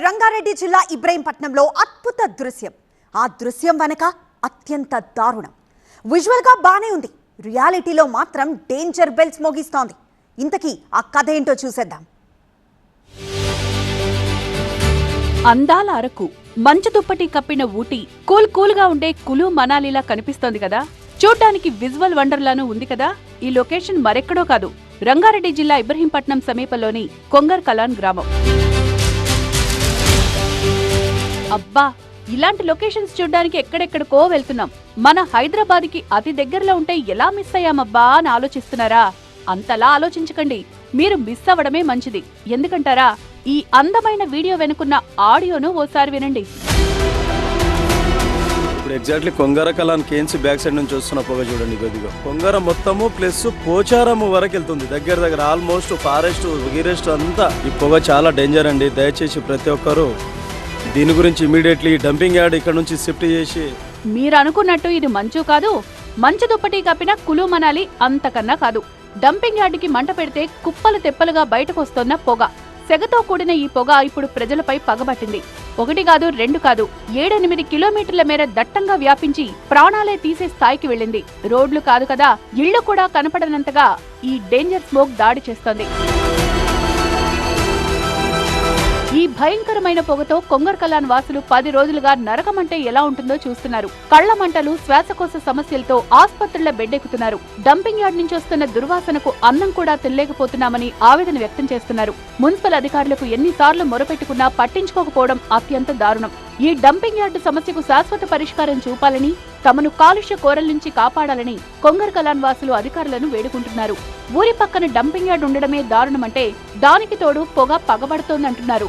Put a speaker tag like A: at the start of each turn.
A: రంగారెడ్డి జిల్లా ఇబ్రహీంపట్నంలో అద్భుత దృశ్యం. ఆ దృశ్యం వెనక అత్యంత దారుణం. విజువల్ గా బానే ఉంది, రియాలిటీలో మాత్రం డేంజర్ బెల్స్ మోగిస్తోంది. ఇంతకీ ఆ కథ ఏంటో చూసేద్దాం.
B: అందాల అరకు, మంచు దుప్పటి కప్పిన ఊటీ, కూల్ గా ఉండే కులు మనాలిలా కనిపిస్తోంది కదా. చూడ్డానికి విజువల్ వండర్లాను ఉంది కదా. ఈ లొకేషన్ మరెక్కడో కాదు, రంగారెడ్డి జిల్లా ఇబ్రహీంపట్నం సమీపంలోని కొంగర్ కలాన్ గ్రామం. అబ్బా, ఇలాంటి లొకేషన్స్ చూడ్డానికి ఎక్కడెక్కడికో వెళ్తున్నాం. మన హైదరాబాద్కి అతి దగ్గరలో ఉంటే ఎలా మిస్ అయ్యామబ్బా అని ఆలోచిస్తున్నారా? అంతలా ఆలోచించకండి, మీరు మిస్ అవ్వడమే మంచిది. ఎందుకంటారా? ఈ అందమైన వీడియో వెనుకున్న ఆడియోను ఓసారి వినండి.
C: ఇప్పుడు exactly Kongara Kalan Kaynes back side నుంచి వస్తున్న పొగ చూడండి. కొద్దిగా కొంగర మొత్తము ప్లస్ పోచారము వరకు వెళ్తుంది. దగ్గర ఆల్మోస్ట్ ఫారెస్ట్ గిరెస్ట్ అంతా ఈ పొగ చాలా డేంజర్ అండి. దయచేసి ప్రతి ఒక్కరు దీని గురించి ఇమీడియట్లీ డంపింగ్ యార్డ్ ఇక్కడ నుంచి షిఫ్ట్ చేసి.
B: మీరు అనుకున్నట్టు ఇది మంచు కాదు, మంచు దుప్పటి కప్పిన కులు మనాలి అంతకన్నా కాదు. డంపింగ్ యార్డుకి మంట పెడితే కుప్పలు తెప్పలుగా బయటకు వస్తోన్న పొగ. సెగతో కూడిన ఈ పొగ ఇప్పుడు ప్రజలపై పగబట్టింది. 1 కాదు 2 కాదు, 7-8 కిలోమీటర్ల మేర దట్టంగా వ్యాపించి ప్రాణాలే తీసే స్థాయికి వెళ్ళింది. రోడ్లు కాదు కదా, ఇళ్లు కూడా కనపడనంతగా ఈ డేంజర్ స్మోక్ దాడి చేస్తోంది. ఈ భయంకరమైన పొగతో కొంగర్ కలాన్ వాసులు 10 రోజులుగా నరకమంటే ఎలా ఉంటుందో చూస్తున్నారు. కళ్ల మంటలు, శ్వాసకోశ సమస్యలతో ఆస్పత్రుల బెడ్డెక్కుతున్నారు. డంపింగ్ యార్డ్ నుంచి వస్తున్న దుర్వాసనకు అన్నం కూడా తినలేకపోతున్నామని ఆవేదన వ్యక్తం చేస్తున్నారు. మున్సిపల్ అధికారులకు ఎన్నిసార్లు మొరపెట్టుకున్నా పట్టించుకోకపోవడం అత్యంత దారుణం. ఈ డంపింగ్ యార్డు సమస్యకు శాశ్వత పరిష్కారం చూపాలని, తమను కాలుష్య కోరల నుంచి కాపాడాలని కొంగర్ కలాన్ వాసులు అధికారులను వేడుకుంటున్నారు. ఊరి పక్కన డంపింగ్ యార్డ్ ఉండడమే దారుణమంటే దానికి తోడు పొగ పగబడుతోందంటున్నారు.